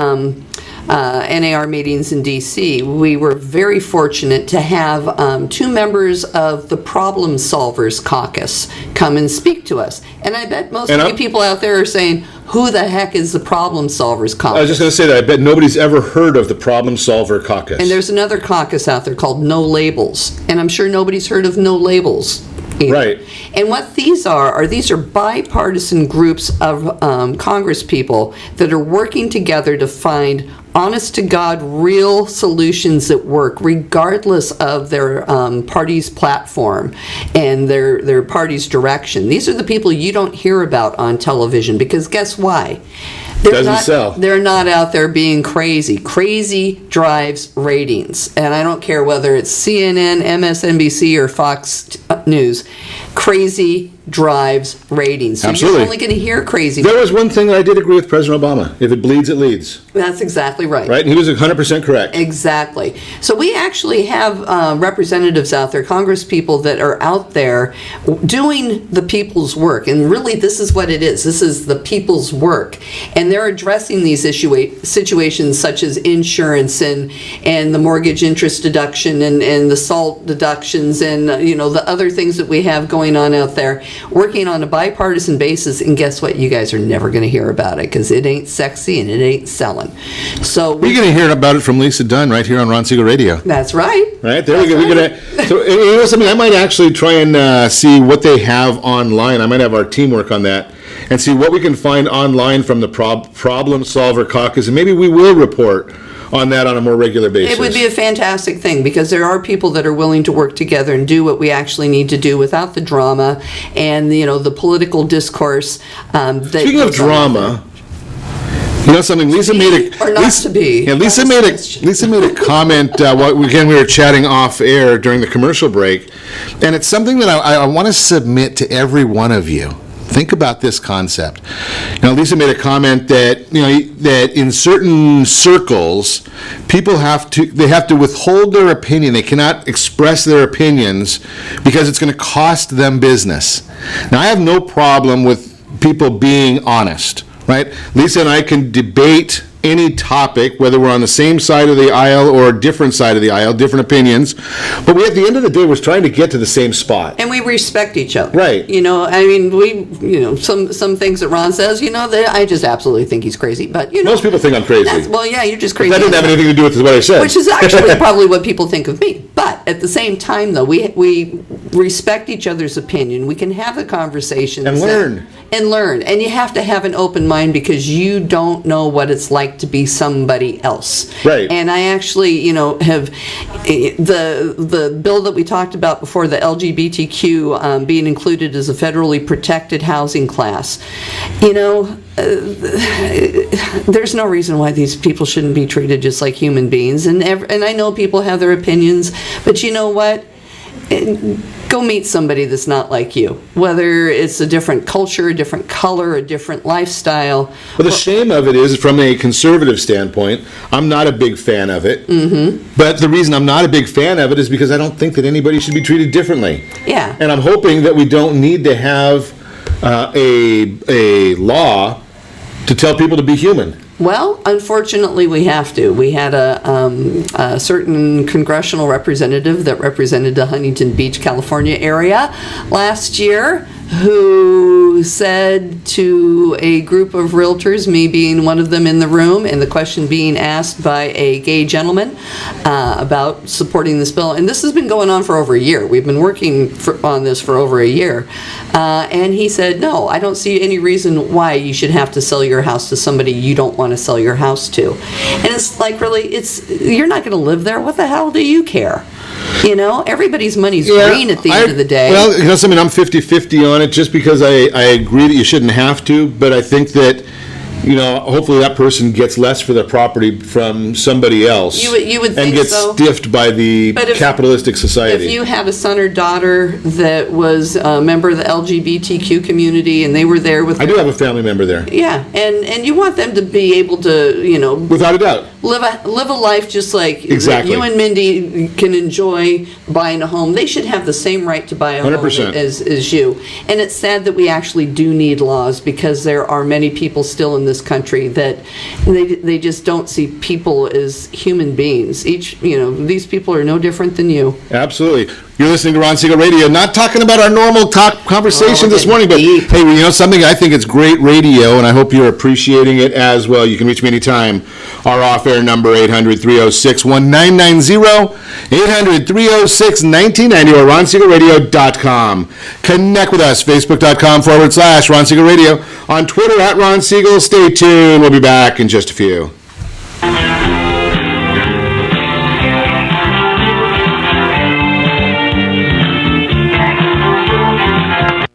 NAR meetings in D.C., we were very fortunate to have 2 members of the Problem Solvers Caucus come and speak to us. And I bet most of you people out there are saying, who the heck is the Problem Solvers Caucus? I was just going to say that. I bet nobody's ever heard of the Problem Solver Caucus. And there's another caucus out there called No Labels. And I'm sure nobody's heard of No Labels either. Right. And what these are bipartisan groups of Congress people that are working together to find honest-to-God, real solutions that work, regardless of their party's platform and their party's direction. These are the people you don't hear about on television, because guess why? They're not out there being crazy. Crazy drives ratings. And I don't care whether it's CNN, MSNBC, or Fox News. Crazy drives ratings. So Absolutely. You're only going to hear crazy. There was one thing that I did agree with President Obama. If it bleeds, it leads. That's exactly right. Right? And he was 100% correct. Exactly. So we actually have representatives out there, Congress people that are out there doing the people's work. And really, this is what it is. This is the people's work. And they're addressing these situations such as insurance and the mortgage interest deduction and the SALT deductions and, the other things that we have going on out there, working on a bipartisan basis. And guess what? You guys are never going to hear about it because it ain't sexy and it ain't selling. So we're going to hear about it from Lisa Dunn right here on Ron Siegel Radio. That's right. Right there we go. Right. So something I might actually try and see what they have online. I might have our team work on that and see what we can find online from the Problem Solver Caucus, and maybe we will report on that on a more regular basis. It would be a fantastic thing because there are people that are willing to work together and do what we actually need to do without the drama and the political discourse. Speaking of drama, something Lisa made a Lisa made a comment. Again, we were chatting off air during the commercial break, and it's something that I want to submit to every one of you. Think about this concept. Lisa made a comment that that in certain circles, people have to withhold their opinion. They cannot express their opinions because it's going to cost them business. Now, I have no problem with people being honest, right? Lisa and I can debate any topic, whether we're on the same side of the aisle or a different side of the aisle, different opinions. But we, at the end of the day, we're trying to get to the same spot. And we respect each other. Right. You know, I mean, some things that Ron says, that I just absolutely think he's crazy. But, most people think I'm crazy. Well, yeah, you're just crazy. That didn't have anything to do with what I said. Which is actually probably what people think of me. But at the same time, though, we respect each other's opinion. We can have the conversations. And learn. And you have to have an open mind because you don't know what it's like to be somebody else. Right. And I actually, have the bill that we talked about before, the LGBTQ being included as a federally protected housing class. There's no reason why these people shouldn't be treated just like human beings. And I know people have their opinions, but you know what? Go meet somebody that's not like you, whether it's a different culture, a different color, a different lifestyle. Well, the shame of it is, from a conservative standpoint, I'm not a big fan of it. Mm-hmm. But the reason I'm not a big fan of it is because I don't think that anybody should be treated differently. Yeah. And I'm hoping that we don't need to have a law to tell people to be human. Well, unfortunately, we have to. We had a certain congressional representative that represented the Huntington Beach, California area last year who said to a group of realtors, me being one of them in the room, and the question being asked by a gay gentleman about supporting this bill. And this has been going on for over a year. We've been working on this for over a year. And he said, no, I don't see any reason why you should have to sell your house to somebody you don't want to sell your house to. And it's like, really, you're not going to live there. What the hell do you care? Everybody's money's green at the end of the day. Well, I'm 50-50 on it, just because I agree that you shouldn't have to, but I think that, hopefully that person gets less for their property from somebody else. You would think and gets so. Stiffed by the capitalistic society. If you had a son or daughter that was a member of the LGBTQ community and they were there with... I do have a family member there. Yeah, and you want them to be able to, without a doubt, live a life just like exactly. You and Mindy can enjoy buying a home. They should have the same right to buy a 100%. home as you. And it's sad that we actually do need laws, because there are many people still in this country that they just don't see people as human beings. These people are no different than you. Absolutely. You're listening to Ron Siegel Radio, not talking about our normal conversation this morning, but hey, something, I think it's great radio, and I hope you're appreciating it as well. You can reach me anytime. Our off-air number, 800-306-1990, 800-306-1990, or RonSiegelRadio.com. Connect with us, Facebook.com/Ron Siegel Radio, on Twitter @Ron Siegel. Stay tuned. We'll be back in just a few.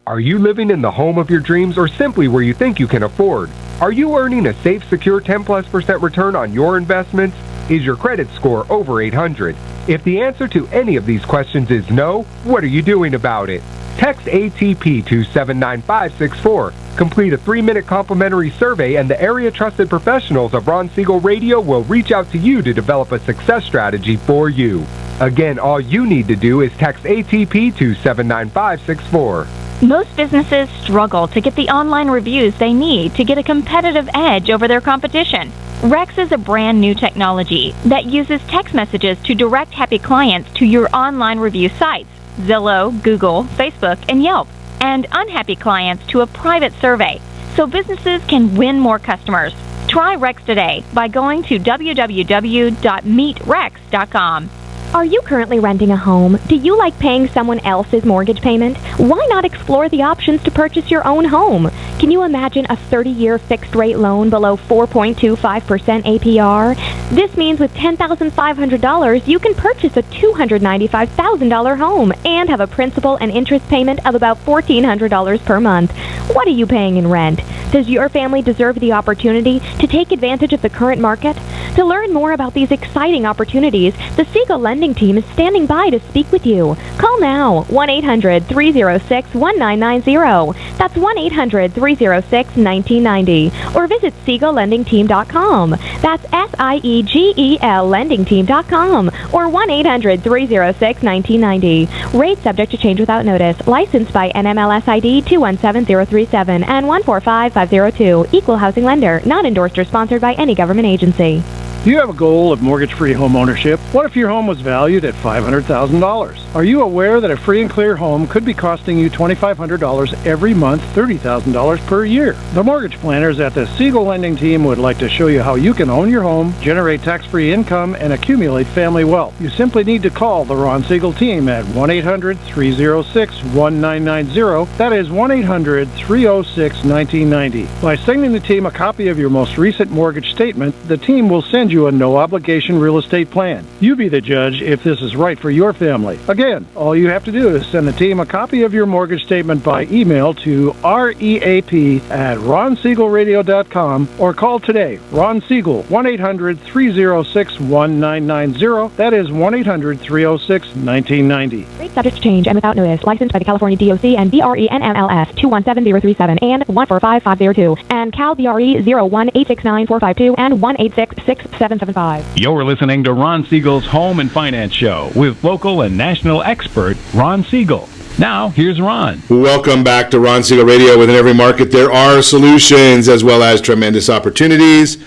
Are you living in the home of your dreams, or simply where you think you can afford? Are you earning a safe, secure 10+% return on your investments? Is your credit score over 800? If the answer to any of these questions is no, what are you doing about it? Text ATP to 79564. Complete a 3-minute complimentary survey, and the area trusted professionals of Ron Siegel Radio will reach out to you to develop a success strategy for you. Again, all you need to do is text ATP to 79564. Most businesses struggle to get the online reviews they need to get a competitive edge over their competition. Rex is a brand new technology that uses text messages to direct happy clients to your online review sites, Zillow, Google, Facebook, and Yelp, and unhappy clients to a private survey, so businesses can win more customers. Try Rex today by going to www.meetrex.com. Are you currently renting a home? Do you like paying someone else's mortgage payment? Why not explore the options to purchase your own home? Can you imagine a 30-year fixed-rate loan below 4.25% APR? This means with $10,500, you can purchase a $295,000 home and have a principal and interest payment of about $1,400 per month. What are you paying in rent? Does your family deserve the opportunity to take advantage of the current market? To learn more about these exciting opportunities, the Siegel Lending Team is standing by to speak with you. Call now, 1-800-306-1990. That's 1-800-306-1990. Or visit SiegelLendingTeam.com. That's SIEGEL LendingTeam.com. Or 1-800-306-1990. Rates subject to change without notice. Licensed by NMLS ID 217037 and 145502. Equal housing lender. Not endorsed or sponsored by any government agency. Do you have a goal of mortgage-free home ownership? What if your home was valued at $500,000? Are you aware that a free and clear home could be costing you $2,500 every month, $30,000 per year? The mortgage planners at the Siegel Lending Team would like to show you how you can own your home, generate tax-free income, and accumulate family wealth. You simply need to call the Ron Siegel Team at 1-800-306-1990. That is 1-800-306-1990. By sending the team a copy of your most recent mortgage statement, the team will send you a no-obligation real estate plan. You be the judge if this is right for your family. Again, all you have to do is send the team a copy of your mortgage statement by email to reap@ronsiegelradio.com or call today. Ron Siegel, 1-800-306-1990. That is 1-800-306-1990. Rate subject to change and without notice. Licensed by the California DOC and BRE NMLS 217037 and 145502 and Cal BRE 01869452 and 1866775. You're listening to Ron Siegel's Home and Finance Show with local and national expert Ron Siegel. Now, here's Ron. Welcome back to Ron Siegel Radio. Within every market, there are solutions as well as tremendous opportunities.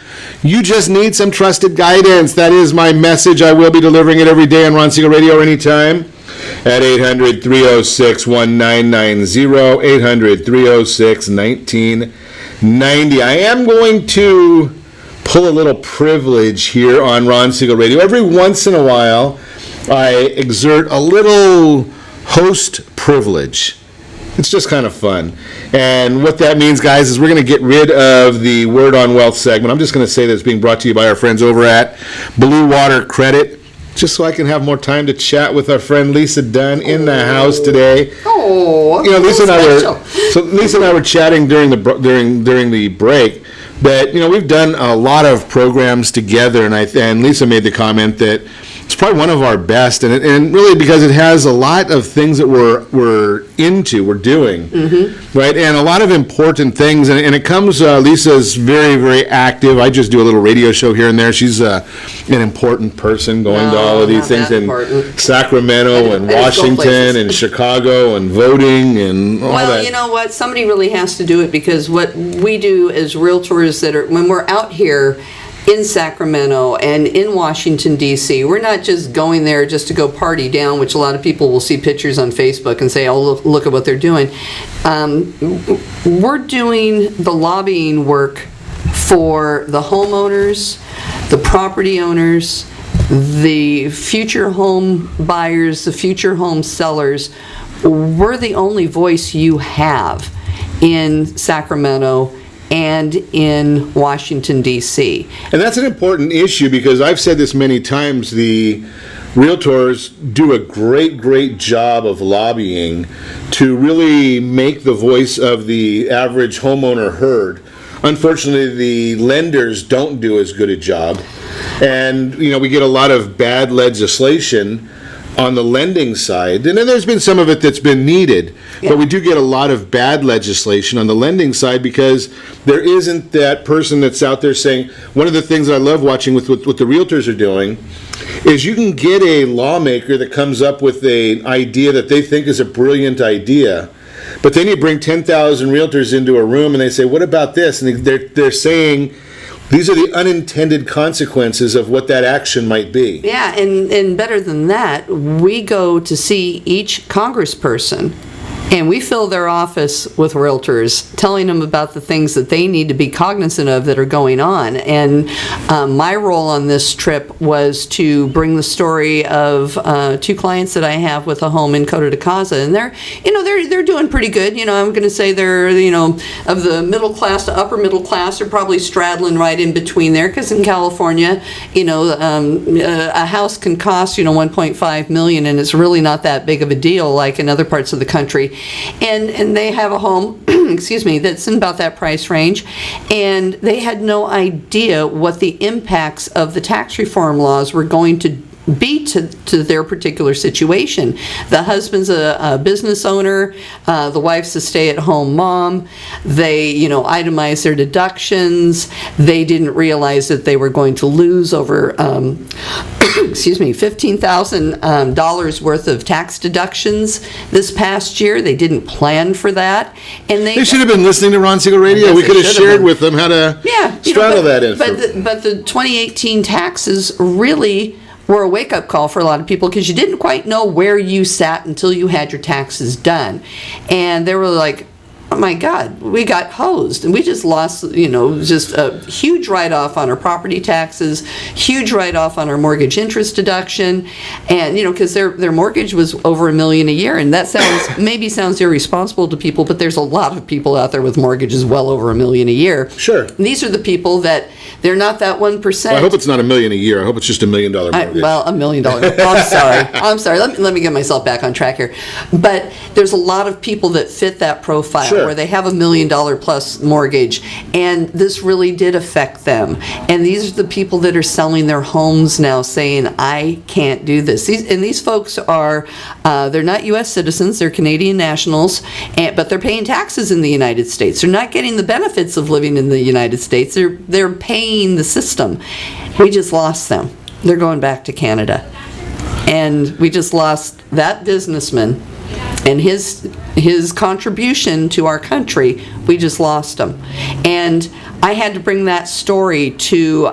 You just need some trusted guidance. That is my message. I will be delivering it every day on Ron Siegel Radio anytime at 800-306-1990, 800-306-1990. I am going to pull a little privilege here on Ron Siegel Radio. Every once in a while, I exert a little host privilege. It's just kind of fun. And what that means, guys, is we're going to get rid of the Word on Wealth segment. I'm just going to say that it's being brought to you by our friends over at Blue Water Credit, just so I can have more time to chat with our friend Lisa Dunn in the house today. Oh, you know, Lisa and I were chatting during the break. But, you know, we've done a lot of programs together, and Lisa made the comment that it's probably one of our best, and really because it has a lot of things that we're doing, right? And a lot of important things, and it comes, Lisa's very, very active. I just do a little radio show here and there. She's an important person going to all of these things in Sacramento and Washington and Chicago and voting and all that. Well, you know what? Somebody really has to do it, because what we do as realtors when we're out here in Sacramento and in Washington, D.C., we're not just going there just to go party down, which a lot of people will see pictures on Facebook and say, oh, look at what they're doing. We're doing the lobbying work for the homeowners, the property owners, the future home buyers, the future home sellers. We're the only voice you have in Sacramento and in Washington, D.C. And that's an important issue, because I've said this many times, the realtors do a great job of lobbying to really make the voice of the average homeowner heard. Unfortunately, the lenders don't do as good a job. And, you know, we get a lot of bad legislation on the lending side, and then there's been some of it that's been needed, but we do get a lot of bad legislation on the lending side, because there isn't that person that's out there saying, one of the things I love watching with what the realtors are doing is you can get a lawmaker that comes up with an idea that they think is a brilliant idea, but then you bring 10,000 realtors into a room and they say, what about this? And they're saying, these are the unintended consequences of what that action might be. Yeah, and better than that, we go to see each congressperson, and we fill their office with realtors, telling them about the things that they need to be cognizant of that are going on. And my role on this trip was to bring the story of two clients that I have with a home in Coto de Casa, and they're doing pretty good. You know, I'm going to say they're, you know, of the middle class to upper middle class, they're probably straddling right in between there, because in California, you know, a house can cost, you know, $1.5 million, and it's really not that big of a deal like in other parts of the country. And they have a home excuse me, that's in about that price range, and they had no idea what the impacts of the tax reform laws were going to be to their particular situation. The husband's a business owner, the wife's a stay-at-home mom. They, itemized their deductions. They didn't realize that they were going to lose over, $15,000 worth of tax deductions this past year. They didn't plan for that, and they should have been listening to Ron Siegel Radio. We could have shared with them how to straddle that in. But the 2018 taxes really were a wake-up call for a lot of people, because you didn't quite know where you sat until you had your taxes done. And they were like, oh my God, we got hosed, and we just lost, just a huge write-off on our property taxes, huge write-off on our mortgage interest deduction, and because their mortgage was over $1 million a year, and that sounds irresponsible to people, but there's a lot of people out there with mortgages well over $1 million a year. Sure. And these are the people that they're not that 1%. Well, I hope it's not $1 million a year. I hope it's just $1 million mortgage. $1 million. I'm sorry. Let me get myself back on track here. But there's a lot of people that fit that profile. Sure. Where they have $1 million plus mortgage, and this really did affect them. And these are the people that are selling their homes now, saying, I can't do this. These folks are, they're not U.S. citizens, they're Canadian nationals, but they're paying taxes in the United States. They're not getting the benefits of living in the United States. They're paying the system. We just lost them. They're going back to Canada. And we just lost that businessman and his contribution to our country. We just lost him. And I had to bring that story to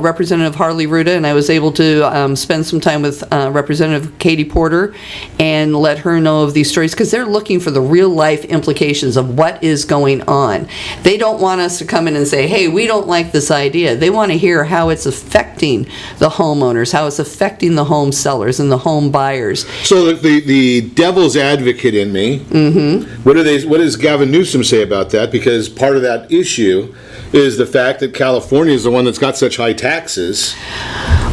Representative Harley Ruda, and I was able to spend some time with Representative Katie Porter and let her know of these stories, because they're looking for the real-life implications of what is going on. They don't want us to come in and say, hey, we don't like this idea. They want to hear how it's affecting the homeowners, how it's affecting the home sellers and the home buyers. So the devil's advocate in me, what does Gavin Newsom say about that? Because part of that issue is the fact that California is the one that's got such high taxes.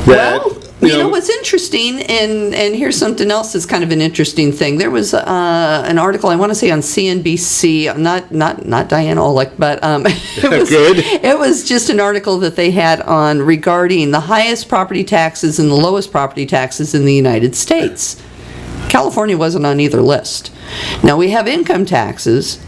What's interesting, and here's something else that's kind of an interesting thing. There was an article, I want to say on CNBC, not Diane Olick, but it was just an article that they had on regarding the highest property taxes and the lowest property taxes in the United States. California wasn't on either list. Now, we have income taxes,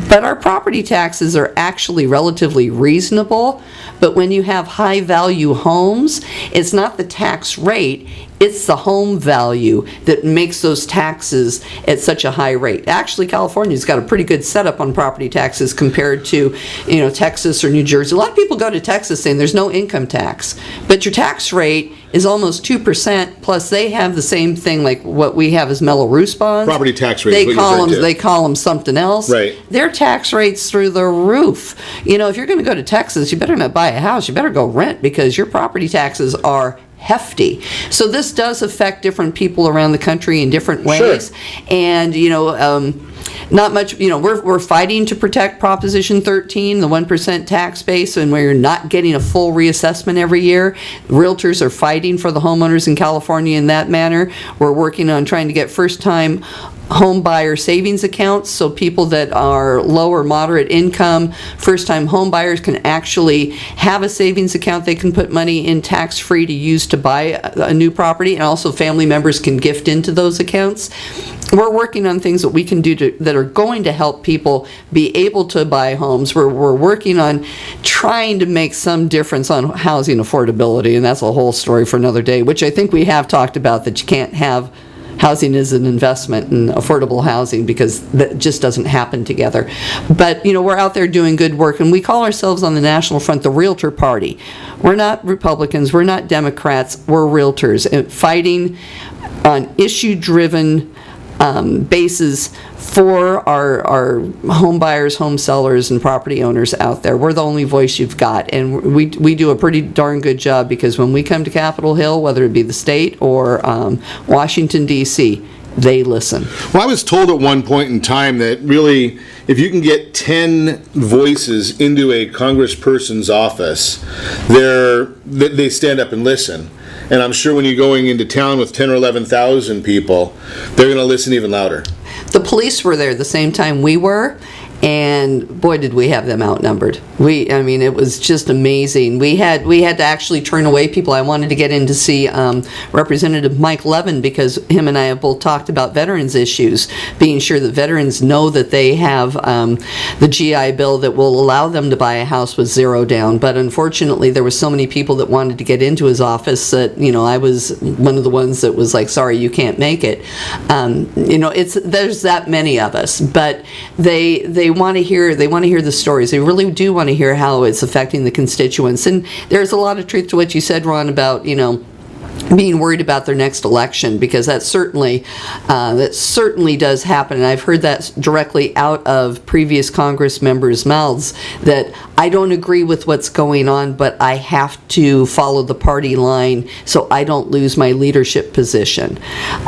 but our property taxes are actually relatively reasonable. But when you have high value homes, it's not the tax rate, it's the home value that makes those taxes at such a high rate. Actually, California's got a pretty good setup on property taxes compared to, Texas or New Jersey. A lot of people go to Texas saying there's no income tax, but your tax rate is almost 2%, plus they have the same thing like what we have as Mello-Roos bonds. Property tax rate. They call them something else. Right. Their tax rate's through the roof. If you're going to go to Texas, you better not buy a house. You better go rent, because your property taxes are hefty. So this does affect different people around the country in different ways. Sure. And not much, we're fighting to protect Proposition 13, the 1% tax base, and where you're not getting a full reassessment every year. Realtors are fighting for the homeowners in California in that manner. We're working on trying to get first-time home buyer savings accounts, so people that are low or moderate income, first-time home buyers can actually have a savings account they can put money in tax-free to use to buy a new property, and also family members can gift into those accounts. We're working on things that we can do that are going to help people be able to buy homes. We're working on trying to make some difference on housing affordability, and that's a whole story for another day, which I think we have talked about, that you can't have housing is an investment in affordable housing, because that just doesn't happen together. But, we're out there doing good work, and we call ourselves on the national front the Realtor Party. We're not Republicans, we're not Democrats, we're Realtors, and fighting on issue-driven basis for our home buyers, home sellers, and property owners out there. We're the only voice you've got, and we do a pretty darn good job, because when we come to Capitol Hill, whether it be the state or Washington, D.C., they listen. Well, I was told at one point in time that really, if you can get 10 voices into a congressperson's office, they stand up and listen. And I'm sure when you're going into town with 10 or 11,000 people, they're going to listen even louder. The police were there the same time we were, and boy, did we have them outnumbered. It was just amazing. We had to actually turn away people. I wanted to get in to see Representative Mike Levin, because him and I have both talked about veterans issues, being sure that veterans know that they have the GI Bill that will allow them to buy a house with zero down. But unfortunately, there were so many people that wanted to get into his office that, I was one of the ones that was like, sorry, you can't make it. There's that many of us, but they want to hear the stories. They really do want to hear how it's affecting the constituents. And there's a lot of truth to what you said, Ron, about, being worried about their next election, because that certainly does happen. And I've heard that directly out of previous Congress members' mouths, that I don't agree with what's going on, but I have to follow the party line so I don't lose my leadership position.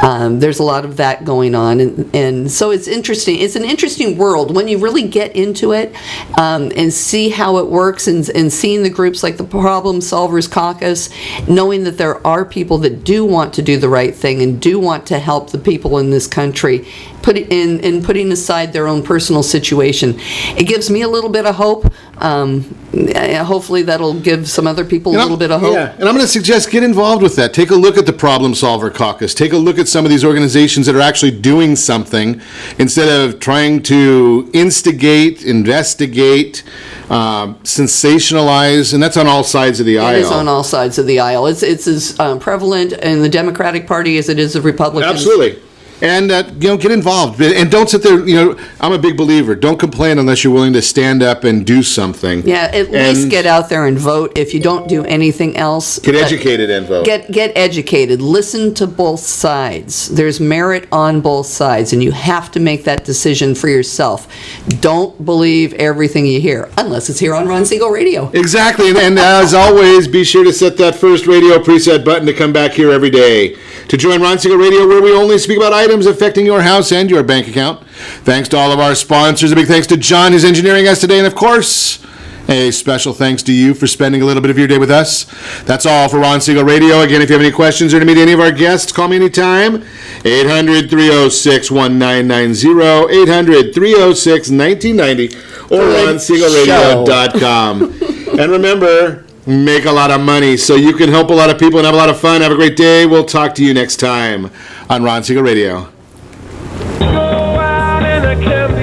There's a lot of that going on, and so it's interesting. It's an interesting world when you really get into it and see how it works, and seeing the groups like the Problem Solvers Caucus, knowing that there are people that do want to do the right thing and do want to help the people in this country, putting aside their own personal situation. It gives me a little bit of hope. Hopefully that'll give some other people a little bit of hope. Yeah, and I'm going to suggest get involved with that. Take a look at the Problem Solver Caucus. Take a look at some of these organizations that are actually doing something, instead of trying to instigate, investigate, sensationalize, and that's on all sides of the aisle. It is on all sides of the aisle. It's as prevalent in the Democratic Party as it is of Republicans. Absolutely. And, get involved. And don't sit there, I'm a big believer. Don't complain unless you're willing to stand up and do something. Yeah, at least get out there and vote if you don't do anything else. Get educated and vote. Get educated. Listen to both sides. There's merit on both sides, and you have to make that decision for yourself. Don't believe everything you hear, unless it's here on Ron Siegel Radio. Exactly. And as always, be sure to set that first radio preset button to come back here every day. To join Ron Siegel Radio, where we only speak about items affecting your house and your bank account. Thanks to all of our sponsors. A big thanks to John, who's engineering us today. And of course, a special thanks to you for spending a little bit of your day with us. That's all for Ron Siegel Radio. Again, if you have any questions or to meet any of our guests, call me anytime. 800-306-1990, 800-306-1990, or RonSiegelRadio.com. And remember, make a lot of money so you can help a lot of people and have a lot of fun. Have a great day. We'll talk to you next time on Ron Siegel Radio. Go out and I can be